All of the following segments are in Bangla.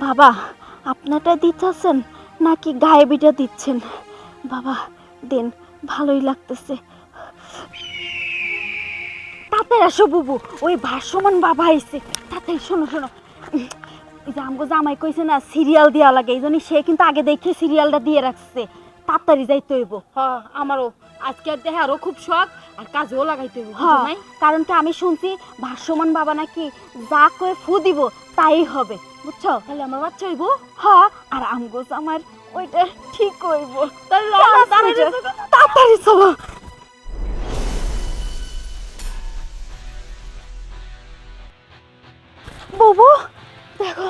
বাবা আপনারটা দিতেছেন নাকি গায়েবিটা দিচ্ছেন? বাবা দেন, ভালোই লাগতেছে। তাড়াতাড়ি আসো বুবু, ওই ভাসমান বাবা আইছে। তাড়াতাড়ি শোনো শোনো, এই যে আমগো জামাই কইছে না সিরিয়াল দেওয়া লাগে, এই জন্য সে কিন্তু আগে দেখে সিরিয়ালটা দিয়ে রাখছে। তাড়াতাড়ি যাইতে হইব। হ্যাঁ আমারও আজকে দেখে আরো খুব শখ, আর কাজেও লাগাইতে হবে। হ্যাঁ, নাই কারণ কি আমি শুনছি ভাসমান বাবা নাকি যা কয়ে ফু দিব তাই হবে, বুঝছো? তাহলে আমার বাচ্চা হইব। হ্যাঁ, আর আমগো জামার ওইটা ঠিক হইব। তাহলে তাড়াতাড়ি চলো। বুবু দেখো,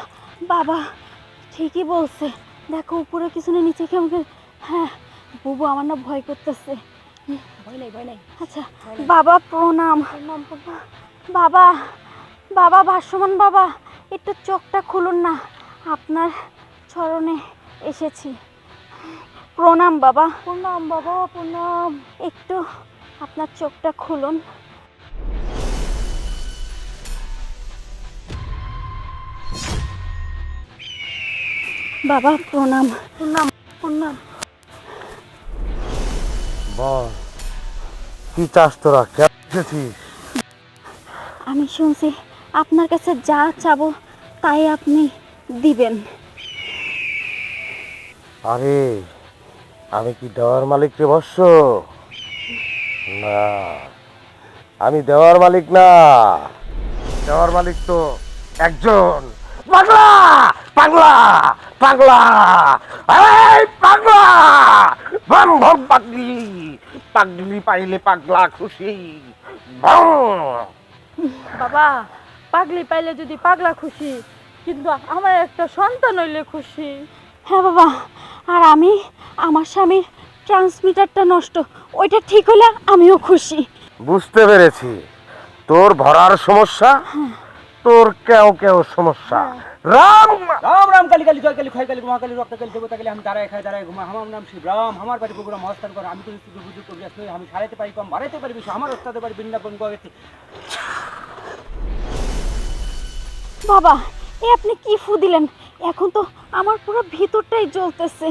বাবা ঠিকই বলছে। দেখো উপরে কিছু না, নিচে কেমন। হ্যাঁ বুবু, আমার না ভয় করতেছে। ভয় নাই ভয় নাই। আচ্ছা বাবা প্রণাম। প্রণাম প্রণাম। বাবা, বাবা ভাসমান বাবা, একটু চোখটা খুলুন না, আপনার চরণে এসেছি। প্রণাম বাবা। প্রণাম বাবা প্রণাম। একটু আপনার চোখটা খুলুন। বাবা প্রণাম। প্রণাম প্রণাম। বল, কি চাস তোরা? কেমন এসেছিস? আমি শুনছি আপনার কাছে যা চাবো তাই আপনি দিবেন। আরে আমি কি দেওয়ার মালিক রে বৎস? না, আমি দেওয়ার মালিক না। দেওয়ার মালিক তো একজন। পাগলা পাগলা পাগলা, এই পাগলা, ভম ভম পাগলি, পাগলি পাইলে পাগলা খুশি। ভম। বাবা পাগলি পাইলে যদি পাগলা খুশি, কিন্তু আমার একটা সন্তান হইলে খুশি। হ্যাঁ বাবা, আর আমি আমার স্বামীর ট্রান্সমিটারটা নষ্ট, ওইটা ঠিক হলে আমিও খুশি। বুঝতে পেরেছি, তোর ভরার সমস্যা, তোর কেউ কেউ সমস্যা। রাম राम राम काली काली जय काली खाई काली महा काली रक्त काली देवता काली हम दाराय खाई दाराय घुमा আমার নাম শিব রাম। আমার বাড়ি প্রোগ্রাম হস্তান করে আমি তো শুধু বুঝু করি আসলে আমি সারাইতে পারি কম বাড়াইতে পারি বেশি। আমার ওস্তাদের বাড়ি বৃন্দাবন গেছে। বাবা এ আপনি কি ফু দিলেন? এখন তো আমার পুরো ভিতরটাই জ্বলতেছে,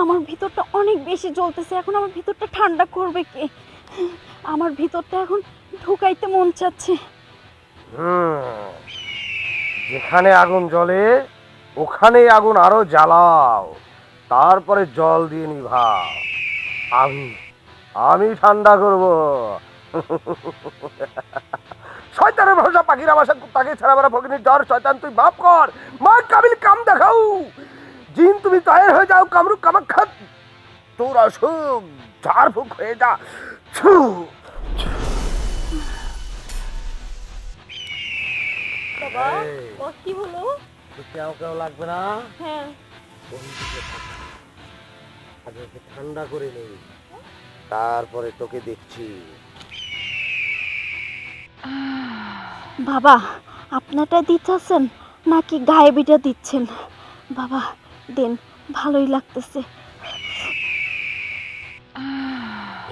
আমার ভিতরটা অনেক বেশি জ্বলতেছে। এখন আমার ভিতরটা ঠান্ডা করবে কে? আমার ভিতরটা এখন ঢুকাইতে মন চাচ্ছে। যেখানে আগুন জ্বলে ওখানেই আগুন আরো জ্বালাও, তারপরে জল দিয়ে নিভাও। আমি আমি ঠান্ডা করব। শয়তানের ভাষা পাখিরা ভাষা তাকে ছাড়া বারা ভগিনীর জ্বর। শয়তান তুই মাফ কর, মা কাবিল কাম দেখাও। জিন তুমি তায়ের হয়ে যাও, কামরূপ কামাখ্যা তোর অসুখ ঝাড়ফুঁক হয়ে যা। ছু। বাবা এই, ও কি হলো? তোর কেউ কেউ লাগবে না। হ্যাঁ আগে ওকে ঠান্ডা করে নেই, তারপরে তোকে দেখছি। বাবা আপনারটা দিতেছেন নাকি গায়েবিটা দিচ্ছেন? বাবা দেন, ভালোই লাগতেছে।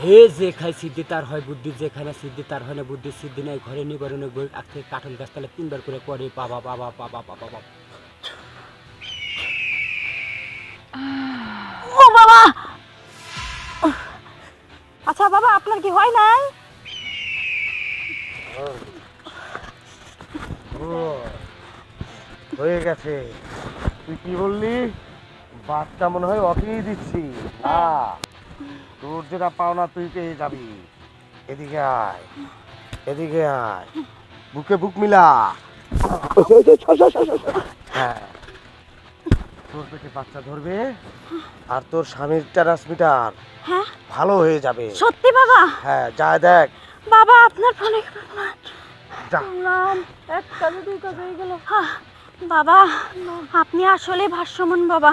হে যে খাই সিদ্ধি তার হয় বুদ্ধি, যে খায় না সিদ্ধি তার হয় না বুদ্ধি। সিদ্ধি নাই ঘরে নিবারণে বই আখতে কাঠল গাছতলা তিনবার করে পড়ে বাবা বাবা বাবা বাবা বাবা। ও বাবা! আচ্ছা বাবা, আপনার কি হয় নাই? হয়ে গেছে। তুই কি বললি? বাচ্চা মনে হয় ওকেই দিচ্ছি। না, তোর যেটা পাওনা তুই পেয়ে যাবি। এদিকে আয়, এদিকে আয়, বুকে বুক মিলা। হ্যাঁ, তোর পেটে বাচ্চা ধরবে আর তোর স্বামীর ট্রান্সমিটার হ্যাঁ ভালো হয়ে যাবে। সত্যি বাবা? হ্যাঁ, যা দেখ। বাবা আপনার অনেক যা। নাম এক কাজে দুই কাজ হয়ে গেল। বাবা আপনি আসলে ভাস্যমান বাবা।